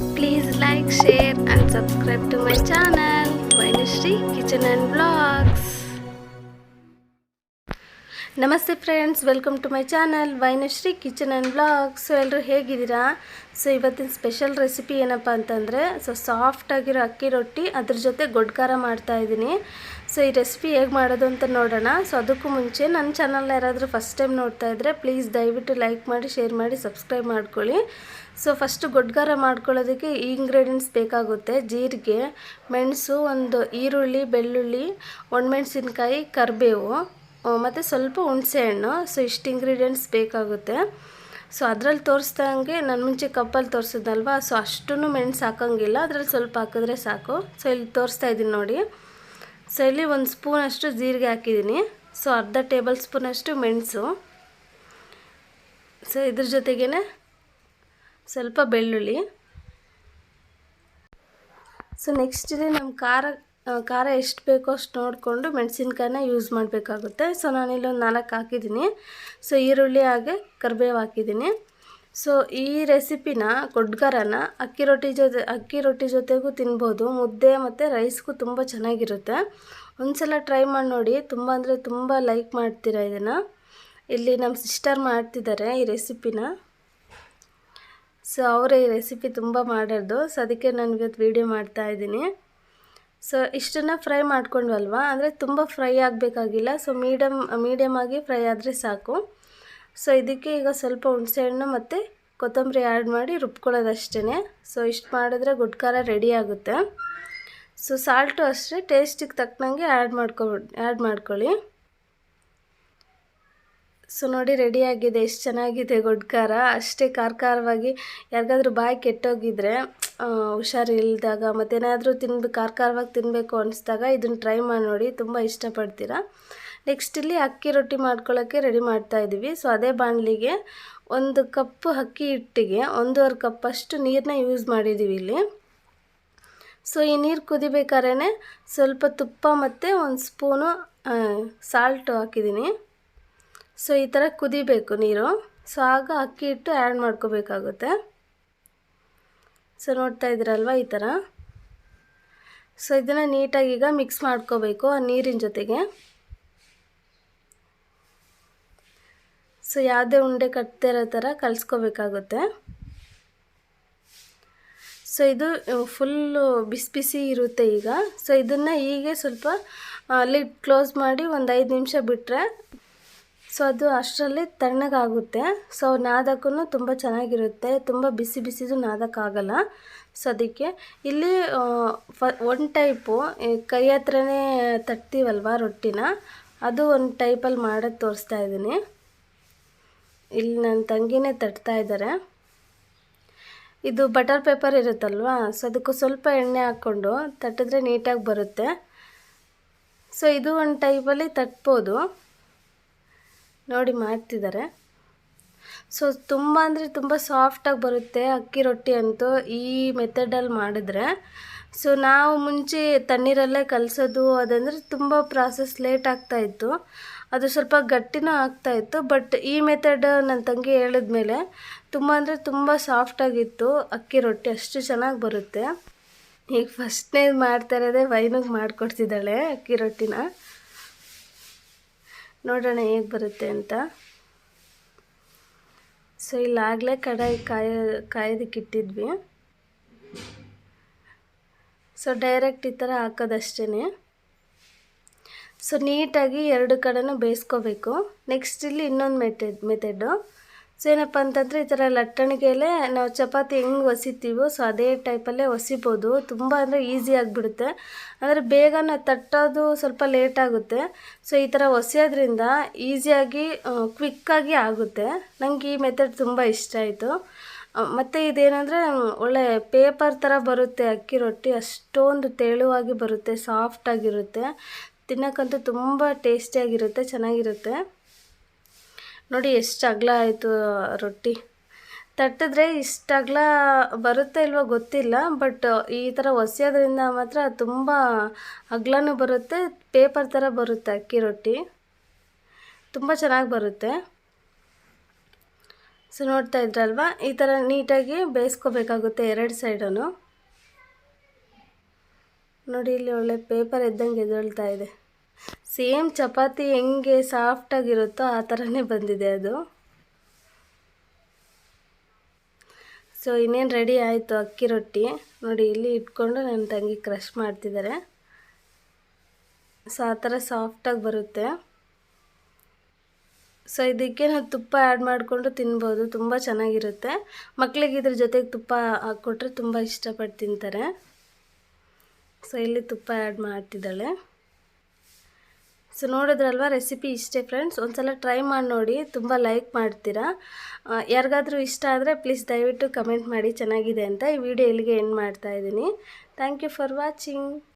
Please like, share and subscribe to my channel Vainushree Kitchen and Vlogs. ನಮಸ್ತೆ friends, welcome to my channel Vainushree kitchen and vlogs. So ಎಲ್ಲರೂ ಹೇಗಿದ್ದೀರಾ? So ಇವತ್ತಿನ special recipe ಏನಪ್ಪ ಅಂತಂದರೆ ಸಾಫ್ಟಾಗಿರೋ ಅಕ್ಕಿ ರೊಟ್ಟಿ, ಅದ್ರ ಜೊತೆ ಗೊಡ್ಕಾರ ಮಾಡ್ತಾಯಿದ್ದೀನಿ. ಸೊ ಈ ರೆಸಿಪಿ ಹೇಗೆ ಮಾಡೋದು ಅಂತ ನೋಡೋಣ. ಸೊ ಅದಕ್ಕೂ ಮುಂಚೆ ನನ್ನ ಚಾನಲ್ನ ಯಾರಾದರೂ ಫಸ್ಟ್ ಟೈಮ್ ನೋಡ್ತಾ ಇದ್ದರೆ ಪ್ಲೀಸ್ ದಯವಿಟ್ಟು ಲೈಕ್ ಮಾಡಿ, ಶೇರ್ ಮಾಡಿ, ಸಬ್ಸ್ಕ್ರೈಬ್ ಮಾಡ್ಕೊಳ್ಳಿ. ಸೊ ಫಸ್ಟು ಗೊಡ್ಗಾರ ಮಾಡ್ಕೊಳ್ಳೋದಕ್ಕೆ ಈ ಇಂಗ್ರೀಡಿಯೆಂಟ್ಸ್ ಬೇಕಾಗುತ್ತೆ: ಜೀರಿಗೆ, ಮೆಣಸು, ಒಂದು ಈರುಳ್ಳಿ, ಬೆಳ್ಳುಳ್ಳಿ, ಒಣಮೆಣಸಿನ್ಕಾಯಿ, ಕರಿಬೇವು ಮತ್ತು ಸ್ವಲ್ಪ ಹುಣಸೆಹಣ್ಣು. ಸೊ ಇಷ್ಟು ಇಂಗ್ರೀಡಿಯೆಂಟ್ಸ್ ಬೇಕಾಗುತ್ತೆ. ಸೊ ಅದರಲ್ಲಿ ತೋರಿಸ್ದಂಗೆ ನಾನು ಮುಂಚೆ ಕಪ್ಪಲ್ಲಿ ತೋರಿಸಿದ್ನಲ್ವ, ಸೊ ಅಷ್ಟೂ ಮೆಣಸು ಹಾಕೋಂಗಿಲ್ಲ, ಅದರಲ್ಲಿ ಸ್ವಲ್ಪ ಹಾಕಿದ್ರೆ ಸಾಕು. ಸೊ ಇಲ್ಲಿ ತೋರಿಸ್ತಾ ಇದ್ದೀನಿ ನೋಡಿ. ಸೊ ಇಲ್ಲಿ ಒಂದು ಸ್ಪೂನಷ್ಟು ಜೀರಿಗೆ ಹಾಕಿದ್ದೀನಿ. ಸೊ ಅರ್ಧ ಟೇಬಲ್ ಸ್ಪೂನಷ್ಟು ಮೆಣಸು. ಸೊ ಇದ್ರ ಜೊತೆಗೇ ಸ್ವಲ್ಪ ಬೆಳ್ಳುಳ್ಳಿ. ಸೊ ನೆಕ್ಸ್ಟ್ ಇಲ್ಲಿ ನಮ್ಮ ಖಾರ ಎಷ್ಟು ಬೇಕೋ ಅಷ್ಟು ನೋಡಿಕೊಂಡು ಮೆಣಸಿನ್ಕಾಯಿನ ಯೂಸ್ ಮಾಡಬೇಕಾಗುತ್ತೆ. ಸೊ ನಾನಿಲ್ಲೊಂದು 4 ಹಾಕಿದ್ದೀನಿ. ಸೊ ಈರುಳ್ಳಿ ಹಾಗೆ ಕರಿಬೇವು ಹಾಕಿದ್ದೀನಿ. ಸೊ ಈ ರೆಸಿಪಿನ ಗೊಡ್ಗಾರನ ಅಕ್ಕಿ ರೊಟ್ಟಿ ಜೊತೆಗೂ ತಿನ್ಬೋದು, ಮುದ್ದೆ ಮತ್ತು ರೈಸ್ಗೂ ತುಂಬ ಚೆನ್ನಾಗಿರುತ್ತೆ. ಒಂದ್ಸಲ ಟ್ರೈ ಮಾಡಿ ನೋಡಿ, ತುಂಬ ಅಂದರೆ ತುಂಬ ಲೈಕ್ ಮಾಡ್ತೀರಾ ಇದನ್ನು. ಇಲ್ಲಿ ನಮ್ಮ ಸಿಸ್ಟರ್ ಮಾಡ್ತಿದ್ದಾರೆ ಈ ರೆಸಿಪಿನ. ಸೊ ಅವರೇ ಈ ರೆಸಿಪಿ ತುಂಬ ಮಾಡೋದು. ಸೊ ಅದಕ್ಕೆ ನಾನು ಇವತ್ತು ವೀಡಿಯೋ ಮಾಡ್ತಾಯಿದ್ದೀನಿ. ಸೊ ಇಷ್ಟನ್ನು ಫ್ರೈ ಮಾಡ್ಕೊಂಡ್ವಲ್ವ, ಅಂದರೆ ತುಂಬ ಫ್ರೈ ಆಗಬೇಕಾಗಿಲ್ಲ. ಸೊ ಮೀಡಿಯಮ್ ಆಗಿ ಫ್ರೈ ಆದರೆ ಸಾಕು. ಸೊ ಇದಕ್ಕೆ ಈಗ ಸ್ವಲ್ಪ ಹುಣಸೆಹಣ್ಣು ಮತ್ತು ಕೊತ್ತಂಬರಿ ಆ್ಯಡ್ ಮಾಡಿ ರುಬ್ಕೊಳ್ಳೋದಷ್ಟೇ. ಸೊ ಇಷ್ಟು ಮಾಡಿದ್ರೆ ಗೊಡ್ಕಾರ ರೆಡಿ ಆಗುತ್ತೆ. ಸೊ ಸಾಲ್ಟು ಅಷ್ಟೇ ಟೇಸ್ಟಿಗೆ ತಕ್ಕನಂಗೆ ಆ್ಯಡ್ ಮಾಡ್ಕೊಳ್ಳಿ. ಸೊ ನೋಡಿ, ರೆಡಿಯಾಗಿದೆ. ಎಷ್ಟು ಚೆನ್ನಾಗಿದೆ ಗೊಡ್ಕಾರ. ಅಷ್ಟೇ ಖಾರವಾಗಿ ಯಾರಿಗಾದ್ರೂ ಬಾಯಿ ಕೆಟ್ಟೋಗಿದ್ರೆ, ಹುಷಾರಿಲ್ದಾಗ ಮತ್ತೇನಾದರೂ ಖಾರವಾಗಿ ತಿನ್ನಬೇಕು ಅನಿಸ್ದಾಗ ಇದನ್ನು ಟ್ರೈ ಮಾಡಿ ನೋಡಿ, ತುಂಬ ಇಷ್ಟಪಡ್ತೀರಾ. ನೆಕ್ಸ್ಟ್ ಇಲ್ಲಿ ಅಕ್ಕಿ ರೊಟ್ಟಿ ಮಾಡ್ಕೊಳ್ಳೋಕ್ಕೆ ರೆಡಿ ಮಾಡ್ತಾಯಿದ್ದೀವಿ. ಸೊ ಅದೇ ಬಾಣಲಿಗೆ 1 ಕಪ್ ಅಕ್ಕಿ ಹಿಟ್ಟಿಗೆ 1.5 ಕಪ್ಪಷ್ಟು ನೀರನ್ನ ಯೂಸ್ ಮಾಡಿದ್ದೀವಿ ಇಲ್ಲಿ. ಸೊ ಈ ನೀರು ಕುದಿಬೇಕಾದ್ರೆ ಸ್ವಲ್ಪ ತುಪ್ಪ ಮತ್ತು 1 ಸ್ಪೂನು ಸಾಲ್ಟು ಹಾಕಿದ್ದೀನಿ. ಸೊ ಈ ಥರ ಕುದಿಬೇಕು ನೀರು. ಸೊ ಆಗ ಅಕ್ಕಿ ಹಿಟ್ಟು ಆ್ಯಡ್ ಮಾಡ್ಕೋಬೇಕಾಗುತ್ತೆ. ಸೊ ನೋಡ್ತಾ ಇದ್ದೀರಲ್ವ ಈ ಥರ. ಸೊ ಇದನ್ನು ನೀಟಾಗಿ ಈಗ ಮಿಕ್ಸ್ ಮಾಡ್ಕೋಬೇಕು ಆ ನೀರಿನ ಜೊತೆಗೆ. ಸೊ ಯಾವುದೇ ಉಂಡೆ ಕಟ್ತಿರೋ ಥರ ಕಲಿಸ್ಕೋಬೇಕಾಗುತ್ತೆ. ಸೊ ಇದು ಫುಲ್ಲು ಬಿಸಿ ಇರುತ್ತೆ ಈಗ. ಸೊ ಇದನ್ನು ಹೀಗೆ ಸ್ವಲ್ಪ ಲಿಡ್ ಕ್ಲೋಸ್ ಮಾಡಿ ಒಂದು 5 ನಿಮಿಷ ಬಿಟ್ಟರೆ ಸೊ ಅದು ಅಷ್ಟರಲ್ಲಿ ತಣ್ಣಗಾಗುತ್ತೆ. ಸೊ ನಾದಕ್ಕೂ ತುಂಬ ಚೆನ್ನಾಗಿರುತ್ತೆ. ತುಂಬ ಬಿಸಿದು ನಾದಕ್ಕಾಗಲ್ಲ. ಸೊ ಅದಕ್ಕೆ ಇಲ್ಲಿ ಒಂದು ಟೈಪು ಕೈ ಹತ್ರನೇ ತಟ್ತೀವಲ್ವ ರೊಟ್ಟಿನ, ಅದು ಒಂದು ಟೈಪಲ್ಲಿ ಮಾಡೋದು ತೋರಿಸ್ತಾ ಇದ್ದೀನಿ. ಇಲ್ಲಿ ನನ್ನ ತಂಗಿನೇ ತಟ್ತಾ ಇದ್ದಾರೆ. ಇದು ಬಟರ್ ಪೇಪರ್ ಇರುತ್ತಲ್ವ, ಸೊ ಅದಕ್ಕೂ ಸ್ವಲ್ಪ ಎಣ್ಣೆ ಹಾಕ್ಕೊಂಡು ತಟ್ಟಿದ್ರೆ ನೀಟಾಗಿ ಬರುತ್ತೆ. ಸೊ ಇದು ಒಂದು ಟೈಪಲ್ಲಿ ತಟ್ಬೋದು ನೋಡಿ, ಮಾಡ್ತಿದ್ದಾರೆ. ಸೊ ತುಂಬ ಅಂದರೆ ತುಂಬ ಸಾಫ್ಟಾಗಿ ಬರುತ್ತೆ ಅಕ್ಕಿ ರೊಟ್ಟಿ ಅಂತೂ ಈ ಮೆಥಡಲ್ಲಿ ಮಾಡಿದ್ರೆ. ಸೊ ನಾವು ಮುಂಚೆ ತಣ್ಣೀರಲ್ಲೇ ಕಲಸೋದು, ಅದಂದರೆ ತುಂಬ ಪ್ರಾಸೆಸ್ ಲೇಟ್ ಆಗ್ತಾಯಿತ್ತು, ಅದು ಸ್ವಲ್ಪ ಗಟ್ಟಿನೂ ಆಗ್ತಾಯಿತ್ತು. ಬಟ್ ಈ ಮೆಥಡ್ ನನ್ನ ತಂಗಿ ಹೇಳಿದ್ಮೇಲೆ ತುಂಬ ಅಂದರೆ ತುಂಬ ಸಾಫ್ಟಾಗಿತ್ತು ಅಕ್ಕಿ ರೊಟ್ಟಿ, ಅಷ್ಟು ಚೆನ್ನಾಗಿ ಬರುತ್ತೆ. ಈಗ ಫಸ್ಟ್ನೇ ಮಾಡ್ತಾ ಇರೋದೇ ವೈನಿಗೆ ಮಾಡಿಕೊಡ್ತಿದ್ದಾಳೆ ಅಕ್ಕಿ ರೊಟ್ಟಿನ. ನೋಡೋಣ ಹೇಗೆ ಬರುತ್ತೆ ಅಂತ. ಸೊ ಇಲ್ಲಾಗಲೇ ಕಡಾಯಿ ಕಾಯೋದಕ್ಕಿಟ್ಟಿದ್ವಿ. ಸೊ ಡೈರೆಕ್ಟ್ ಈ ಥರ ಹಾಕೋದಷ್ಟೇ. ಸೊ ನೀಟಾಗಿ 2 ಕಡೆನೂ ಬೇಯಿಸ್ಕೋಬೇಕು. ನೆಕ್ಸ್ಟ್ ಇಲ್ಲಿ ಇನ್ನೊಂದು ಮೆಥಡು. ಸೊ ಏನಪ್ಪ ಅಂತಂದರೆ ಈ ಥರ ಲಟ್ಟಣಿಗೆಯಲ್ಲೇ ನಾವು ಚಪಾತಿ ಹೆಂಗೆ ಒಸಿತೀವೋ ಸೊ ಅದೇ ಟೈಪಲ್ಲೇ ಒಸಿಬೋದು. ತುಂಬ ಅಂದರೆ ಈಸಿ ಆಗಿಬಿಡುತ್ತೆ. ಅಂದರೆ ಬೇಗ ತಟ್ಟೋದು ಸ್ವಲ್ಪ ಲೇಟ್ ಆಗುತ್ತೆ. ಸೊ ಈ ಥರ ಒಸೆಯೋದ್ರಿಂದ ಈಸಿಯಾಗಿ ಕ್ವಿಕ್ಕಾಗಿ ಆಗುತ್ತೆ. ನನಗೆ ಈ ಮೆಥಡ್ ತುಂಬ ಇಷ್ಟ ಆಯಿತು. ಮತ್ತು ಇದೇನೆಂದರೆ ಒಳ್ಳೆ ಪೇಪರ್ ಥರ ಬರುತ್ತೆ ಅಕ್ಕಿ ರೊಟ್ಟಿ, ಅಷ್ಟೊಂದು ತೆಳುವಾಗಿ ಬರುತ್ತೆ, ಸಾಫ್ಟಾಗಿರುತ್ತೆ. ತಿನ್ನೋಕ್ಕಂತೂ ತುಂಬ ಟೇಸ್ಟಿಯಾಗಿರುತ್ತೆ, ಚೆನ್ನಾಗಿರುತ್ತೆ. ನೋಡಿ ಎಷ್ಟು ಅಗಲ ಆಯಿತು ರೊಟ್ಟಿ. ತಟ್ಟಿದ್ರೆ ಇಷ್ಟು ಅಗಲ ಬರುತ್ತೆ ಇಲ್ವೋ ಗೊತ್ತಿಲ್ಲ, ಬಟ್ ಈ ಥರ ಒಸೆಯೋದ್ರಿಂದ ಮಾತ್ರ ತುಂಬ ಅಗಲನೂ ಬರುತ್ತೆ, ಪೇಪರ್ ಥರ ಬರುತ್ತೆ ಅಕ್ಕಿ ರೊಟ್ಟಿ, ತುಂಬ ಚೆನ್ನಾಗಿ ಬರುತ್ತೆ. ಸೊ ನೋಡ್ತಾ ಇದ್ರಲ್ವ, ಈ ಥರ ನೀಟಾಗಿ ಬೇಯಿಸ್ಕೋಬೇಕಾಗುತ್ತೆ 2 ಸೈಡೂ. ನೋಡಿ ಇಲ್ಲಿ ಒಳ್ಳೆ ಪೇಪರ್ ಎದ್ದಂಗೆ ಎದ್ದೇಳ್ತಾ ಇದೆ. ಸೇಮ್ ಚಪಾತಿ ಹೆಂಗೆ ಸಾಫ್ಟಾಗಿರುತ್ತೋ ಆ ಥರನೇ ಬಂದಿದೆ ಅದು. ಸೊ ಇನ್ನೇನು ರೆಡಿ ಆಯಿತು ಅಕ್ಕಿ ರೊಟ್ಟಿ. ನೋಡಿ ಇಲ್ಲಿ ಇಟ್ಕೊಂಡು ನನ್ನ ತಂಗಿ ಕ್ರಷ್ ಮಾಡ್ತಿದ್ದಾರೆ. ಸೊ ಆ ಥರ ಸಾಫ್ಟಾಗಿ ಬರುತ್ತೆ. ಸೊ ಇದಕ್ಕೆ ನಾವು ತುಪ್ಪ ಆ್ಯಡ್ ಮಾಡಿಕೊಂಡು ತಿನ್ಬೋದು, ತುಂಬ ಚೆನ್ನಾಗಿರುತ್ತೆ. ಮಕ್ಕಳಿಗೆ ಇದ್ರ ಜೊತೆಗೆ ತುಪ್ಪ ಹಾಕ್ಕೊಟ್ರೆ ತುಂಬ ಇಷ್ಟಪಟ್ಟು ತಿಂತಾರೆ. ಸೊ ಇಲ್ಲಿ ತುಪ್ಪ ಆ್ಯಡ್ ಮಾಡ್ತಿದ್ದಾಳೆ. ಸೊ ನೋಡಿದ್ರಲ್ವ, ರೆಸಿಪಿ ಇಷ್ಟೇ ಫ್ರೆಂಡ್ಸ್. ಒಂದ್ಸಲ ಟ್ರೈ ಮಾಡಿ ನೋಡಿ, ತುಂಬ ಲೈಕ್ ಮಾಡ್ತೀರಾ. ಯಾರಿಗಾದರೂ ಇಷ್ಟ ಆದರೆ ಪ್ಲೀಸ್ ದಯವಿಟ್ಟು ಕಮೆಂಟ್ ಮಾಡಿ ಚೆನ್ನಾಗಿದೆ ಅಂತ. ಈ ವಿಡಿಯೋ ಇಲ್ಲಿಗೆ ಎಂಡ್ ಮಾಡ್ತಾಯಿದ್ದೀನಿ. Thank you for watching.